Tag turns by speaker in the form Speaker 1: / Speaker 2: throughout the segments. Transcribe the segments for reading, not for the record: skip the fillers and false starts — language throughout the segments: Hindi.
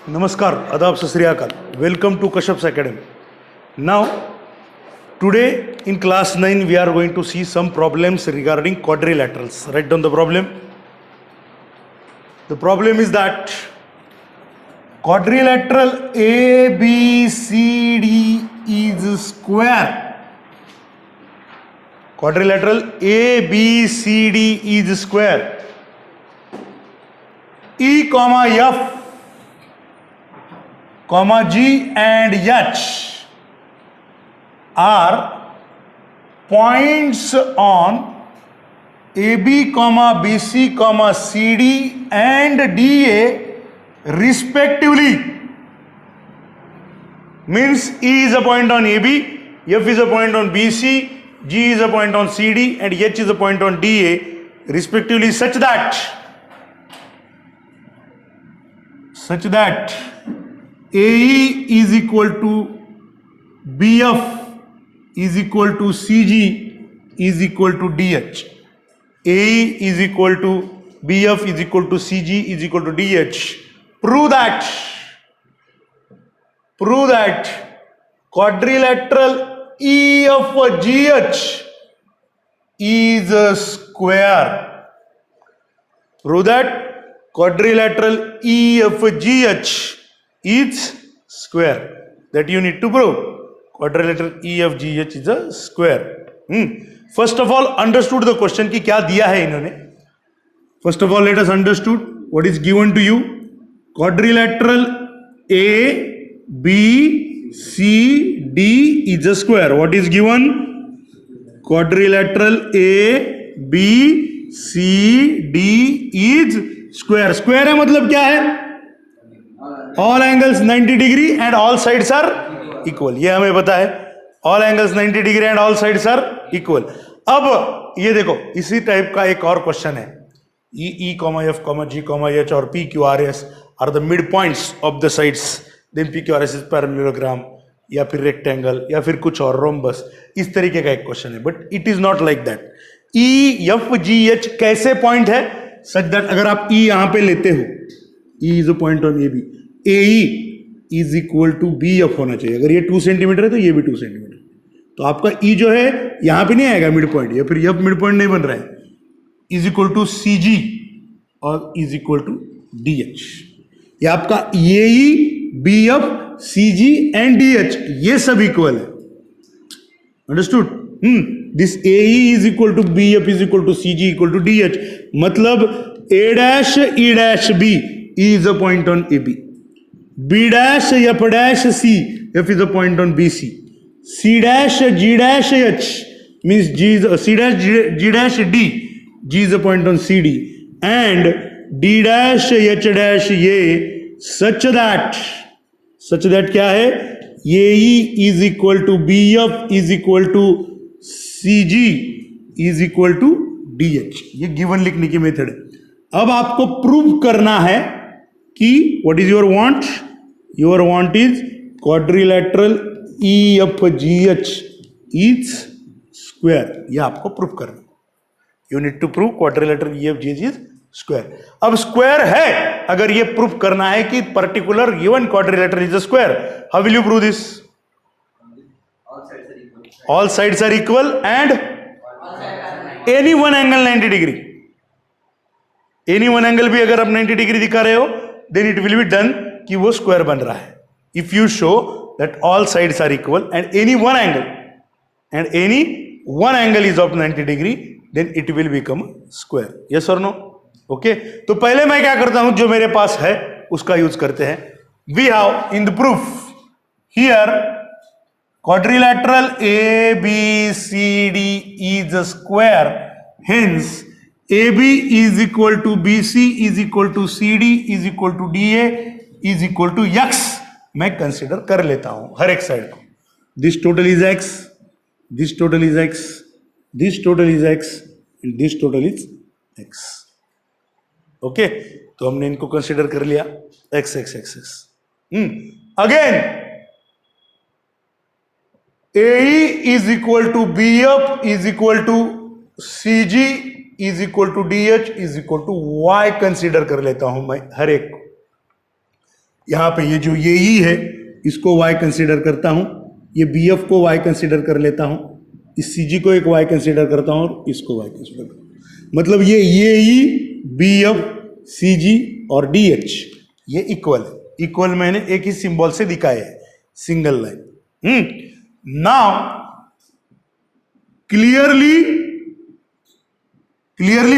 Speaker 1: Namaskar, Adab Sat Sri Akal. Welcome to Kashyap's Academy. Now, today in class 9, we are going to see some problems regarding quadrilaterals. Write down the problem. The problem is that quadrilateral ABCD is square. Quadrilateral ABCD is square. E, F, G and H are points on AB, BC, CD and DA respectively. Means E is a point on AB, F is a point on BC, G is a point on CD and H is a point on DA respectively, such that AE is equal to BF is equal to CG is equal to DH. AE is equal to BF is equal to CG is equal to DH. Prove that quadrilateral EFGH is a square. Prove that quadrilateral EFGH is square. That you need to prove. Quadrilateral EFGH is a square. First of all, understood the question कि क्या दिया है इन्होंने. First of all, let us understood what is given to you. Quadrilateral ABCD is a square. What is given? Quadrilateral ABCD is square. Square है मतलब क्या है? All angles 90 degree and all sides are equal. ये हमें पता है. All angles 90 degree and all sides are equal. अब ये देखो, इसी टाइप का एक और क्वेश्चन है. E, F, G, H और PQRS are the midpoints of the sides. Then PQRS is parallelogram या फिर rectangle या फिर कुछ और rhombus. इस तरीके का एक क्वेश्चन है. But it is not like that. EFGH कैसे पॉइंट है? Such that अगर आप E यहाँ पे लेते हो, E is a point on AB. AE is equal to BF होना चाहिए. अगर ये 2 सेंटीमीटर है तो ये भी 2 सेंटीमीटर. तो आपका E जो है यहाँ पे नहीं आएगा मिड पॉइंट, या फिर F मिड पॉइंट नहीं बन रहा है. इज इक्वल टू CG और इज इक्वल टू DH. ये आपका AE, BF, CG and DH ये सब इक्वल है. Understood? This AE is equal to BF is equal to CG equal to DH. मतलब A dash E dash B is a point on AB. B dash F dash C F is a point on BC. C dash G dash H means G is C dash G dash D G is a point on CD and D dash H dash A such that क्या है? AE is equal to BF is equal to CG is equal to DH. ये गिवन लिखने की मेथड है. अब आपको प्रूव करना है कि what is your want? Your want is quadrilateral EFGH is square. ये आपको प्रूव करना. You need to prove quadrilateral EFGH is square. अब स्क्वायर है, अगर ये प्रूव करना है कि particular given quadrilateral is a square. How will you prove this? All sides are equal and any one angle 90 degree. Any one angle भी अगर आप 90 डिग्री दिखा रहे हो, then it will be done कि वो स्क्वायर बन रहा है. If you show that all sides are equal and any one angle is of 90 degree, then it will become square. Yes or no? Okay. तो पहले मैं क्या करता हूं, जो मेरे पास है उसका यूज करते हैं. We have in the proof here quadrilateral ABCD is a square. Hence AB is equal to BC is equal to CD is equal to DA is equal to X. मैं कंसिडर कर लेता हूं हर एक साइड को. This total is X, this total is X, this total is X and this total is X. Okay, तो हमने इनको कंसिडर कर लिया X. Again AE is equal to BF is equal to CG is equal to D H is equal to y consider कर लेता हूं मैं हर एक को. यहां पे ये जो ये ई है इसको वाई कंसीडर करता हूं, ये बी एफ को वाई कंसीडर कर लेता हूं, इस सी जी को एक वाई कंसीडर करता हूं और इसको वाई कंसीडर करता हूं। मतलब ये ई बी एफ सी जी और डी एच ये इक्वल है। इक्वल मैंने एक ही सिंबल से दिखाया है, सिंगल लाइन। नाउ क्लियरली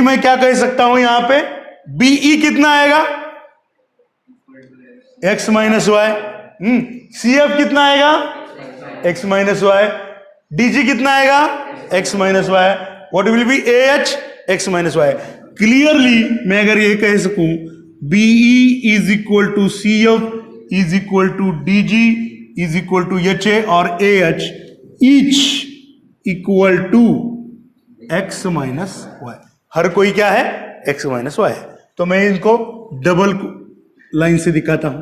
Speaker 1: मैं क्या कह सकता हूं यहां पे, बीई कितना आएगा, x minus y. C F कितना आएगा, एक्स माइनस वाई। डीजी कितना आएगा, x minus y. What will be A H, x minus y. Clearly मैं अगर ये कह सकूं BE is equal to C F is equal to DG is equal to H A और A H each equal to x minus y. हर कोई क्या है, एक्स माइनस वाई है। तो मैं इनको डबल लाइन से दिखाता हूं।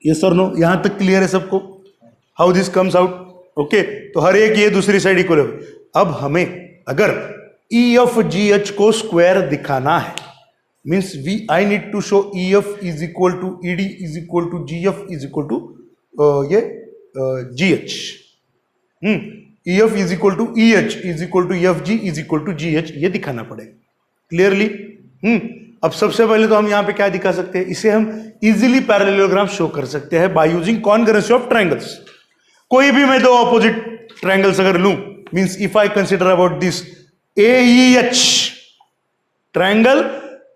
Speaker 1: यस और नो, यहां तक क्लियर है सबको, how this comes out? Okay, तो हर एक ये दूसरी साइड इक्वल है। अब हमें अगर ई एफ जी एच को स्क्वायर दिखाना है, means I need to show E F is equal to E D is equal to G F is equal to ये G H. E F is equal to E H is equal to F G is equal to G H, ये दिखाना पड़ेगा क्लियरली। अब सबसे पहले तो हम यहां पे क्या दिखा सकते हैं, इसे हम इजीली पैरेललोग्राम शो कर सकते हैं by using concurrency of triangles. कोई भी मैं दो ऑपोजिट ट्रायंगल्स अगर लूं, means if I consider about this A E H triangle,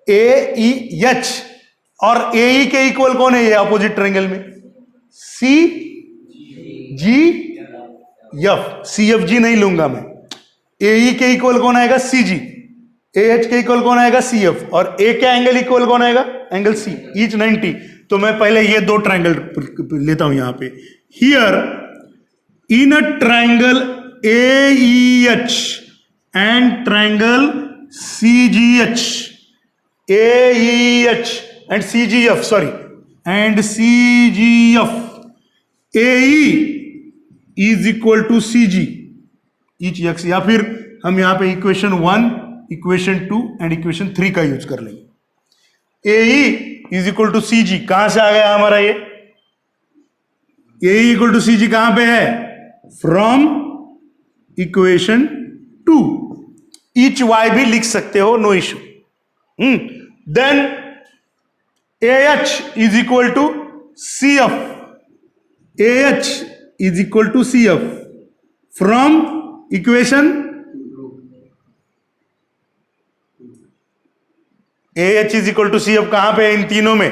Speaker 1: A E H और ए ई के इक्वल कौन है ये ऑपोजिट ट्रायंगल में, सी G F. C F G नहीं लूंगा मैं, ए ई के इक्वल कौन आएगा, सी जी। ए एच के इक्वल कौन आएगा, सी एफ। और ए के एंगल इक्वल कौन आएगा, एंगल सी, ईच 90। तो मैं पहले ये दो ट्रायंगल लेता हूं यहां पे। Here in a triangle A E H and triangle C G H, A E H and C G F, sorry, and C G F, A E is equal to C G each x. या फिर हम यहां पे इक्वेशन 1, इक्वेशन 2 एंड इक्वेशन 3 का यूज कर लेंगे। ए E is equal to C जी, कहां से आ गया हमारा ये, ए ई इक्वल टू सी जी कहां पे है, फ्रॉम इक्वेशन 2। ईच वाई भी लिख सकते हो, no issue. Then A H is equal to C F, A H is equal to C F from equation A H is equal to C F. कहां पे है इन तीनों में,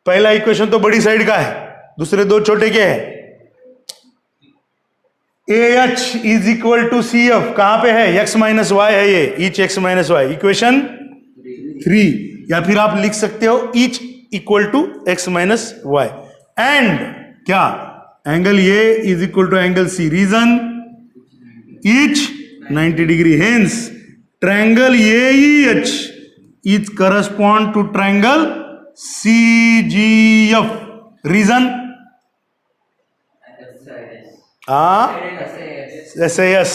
Speaker 1: पहला इक्वेशन तो बड़ी साइड का है, दूसरे दो छोटे के हैं। A H is equal to C F कहां पे है, एक्स माइनस वाई है ये, each x minus y, equation 3। या फिर आप लिख सकते हो each equal to x minus y and क्या, angle A is equal to angle C, reason each 90 degree. Hence triangle A E H is correspond to triangle C G F, reason S,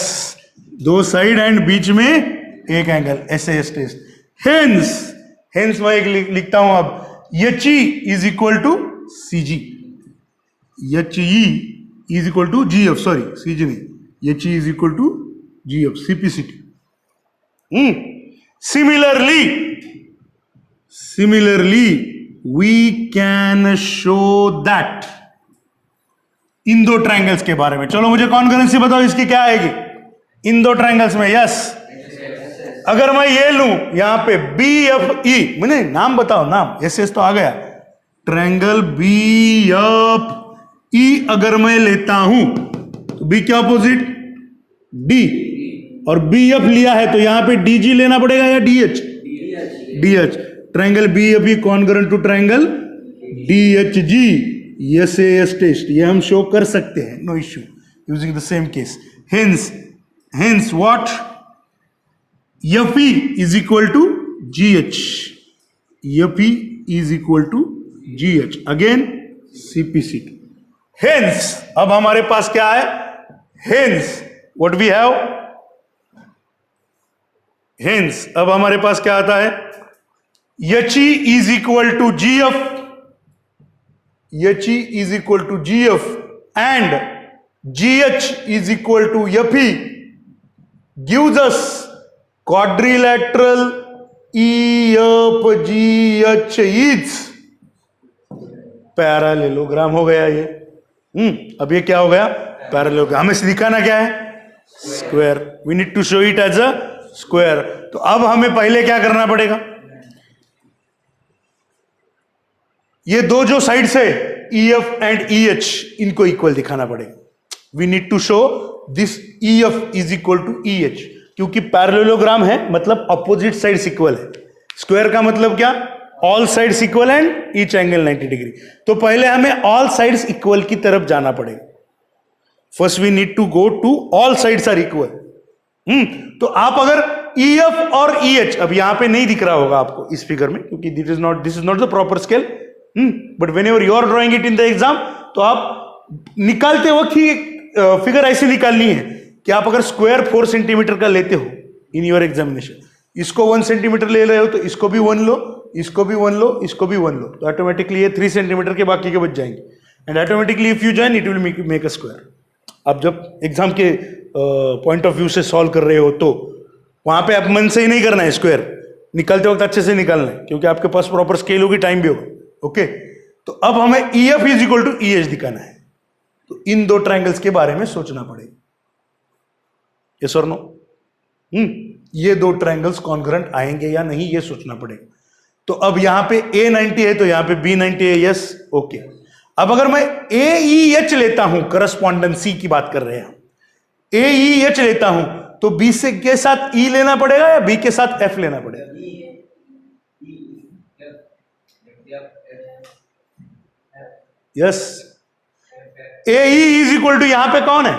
Speaker 1: दो साइड एंड बीच में एक एंगल, एस टेस्ट। हेंस मैं एक लिखता हूं अब, H E is equal to C G, H E is equal to G F, sorry C G नहीं, H E is equal to G F, CPCT. Similarly, we can show that इन दो ट्रायंगल्स के बारे में। चलो मुझे कॉन्करेंसी बताओ इसकी क्या आएगी इन दो ट्रायंगल्स में। यस, अगर मैं ये लूं यहां पे बी एफ ई, मुझे नाम बताओ, नाम एस एस तो आ गया, ट्रायंगल बी एफ ई अगर मैं लेता हूं तो बी के ऑपोजिट डी, और बी एफ लिया है तो यहां पे डी जी लेना पड़ेगा या D H, D H. Triangle B F E congruent to triangle D H G, S S test, ये हम शो कर सकते हैं, no issue, using the same case. Hence what, F E is equal to G H, F E is equal to G H, again CPCT. Hence अब हमारे पास क्या है, hence what we have, hence अब हमारे पास क्या आता है, H E is equal to G F H E is equal to G F and G H is equal to F E gives us quadrilateral E F G H is parallelogram हो गया ये। अब ये क्या हो गया? पैरेललोग्राम। हमें दिखाना क्या है? Square. We need to show it as a square. तो अब हमें पहले क्या करना पड़ेगा? ये दो जो साइड्स है E F and E H, इनको इक्वल दिखाना पड़ेगा। We need to show this E F is equal to E H, क्योंकि पैरेललोग्राम है मतलब अपोजिट साइड्स इक्वल है। स्क्वायर का मतलब क्या? All sides equal and each angle 90 degree. तो पहले हमें ऑल साइड्स इक्वल की तरफ जाना पड़ेगा। First we need to go to all sides are equal. तो आप अगर ई एफ और ई एच, अब यहां पे नहीं दिख रहा होगा आपको इस फिगर में, क्योंकि this is not the proper scale, but whenever you are drawing it in the exam, तो आप निकालते वक्त ही फिगर ऐसी निकालनी है कि आप अगर स्क्वायर 4 सेंटीमीटर का लेते हो इन योर एग्जामिनेशन, इसको 1 सेंटीमीटर ले रहे हो तो इसको भी 1 लो, इसको भी 1 लो, इसको भी 1 लो, तो ऑटोमेटिकली ये 3 सेंटीमीटर के बाकी के बच जाएंगे and automatically if you join it will make a square. आप जब एग्जाम के पॉइंट ऑफ व्यू से सॉल्व कर रहे हो तो वहां पे आप मन से ही नहीं करना है स्क्वायर, निकलते वक्त अच्छे से निकालना है, क्योंकि आपके पास प्रॉपर स्केल होगी, टाइम भी होगा। ओके, तो अब हमें E F is equal to E H दिखाना है, तो इन दो ट्रायंगल्स के बारे में सोचना पड़ेगा। यस और नो? ये दो ट्रायंगल्स कॉन्ग्रुएंट आएंगे या नहीं, ये सोचना पड़ेगा। तो अब यहां पे ए 90 है तो यहां पे बी 90 है। Yes, okay. अब अगर मैं ए ई एच लेता हूं, करस्पॉन्डेंसी की बात कर रहे हैं, ए ई एच लेता हूं तो बी से के साथ ई लेना पड़ेगा या बी के साथ एफ लेना पड़ेगा? Yes, A E is equal to यहां पे कौन है?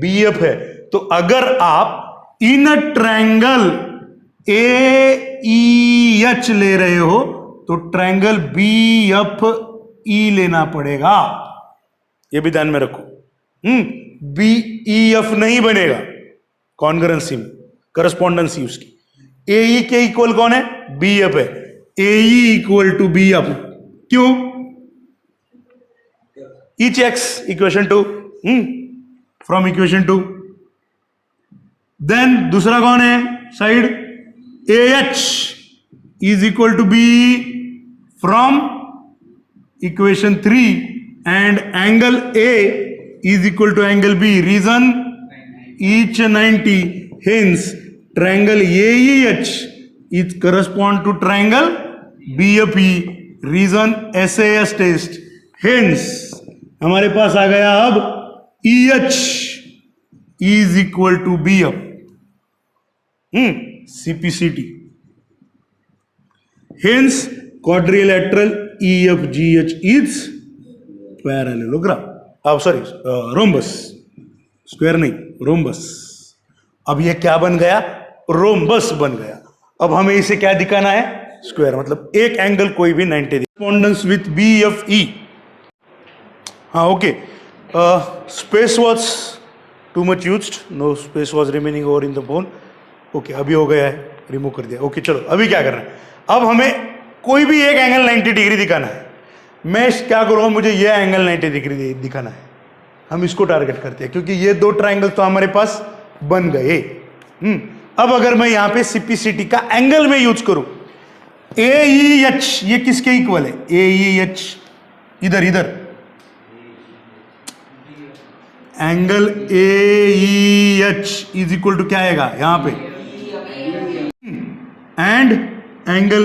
Speaker 1: बी एफ है। तो अगर आप इन a triangle A E H ले रहे हो तो ट्रायंगल बी एफ ई लेना पड़ेगा, ये भी ध्यान में रखो। बी ई एफ नहीं बनेगा कॉन्ग्रुएंसी में, करस्पॉन्डेंसी उसकी। ए ई के इक्वल कौन है? बी एफ है। A E equal to B F, क्यों? Each x equation 2 from equation 2। Then दूसरा कौन है side? A H is equal to B from equation 3 and angle A is equal to angle B, reason each 90, hence triangle AEH is correspond to triangle BFE, reason SAS test, hence हमारे पास आ गया अब EH is equal to BF, CPCT, hence quadrilateral EFGH is parallelogram। अब सॉरी रोम्बस, स्क्वायर नहीं, रोम्बस। अब ये क्या बन गया? रोम्बस बन गया। अब हमें इसे क्या दिखाना है? स्क्वायर, मतलब एक एंगल कोई भी 90 correspondence with B F E. हाँ, okay. Space was too much used, no space was remaining over in the bone. Okay, अभी हो गया है, रिमूव कर दिया। ओके, चलो अभी क्या करना है? अब हमें कोई भी एक एंगल 90 डिग्री दिखाना है। मैं क्या करूँगा? मुझे ये एंगल 90 डिग्री दिखाना है, हम इसको टारगेट करते हैं, क्योंकि ये दो ट्रायंगल तो हमारे पास बन गए। अब अगर मैं यहां पे सीपीसीटी का एंगल में यूज करूं, ए ई एच, ये किसके इक्वल है? ए ई एच, इधर इधर angle A E H is equal to क्या आएगा यहां पे? And angle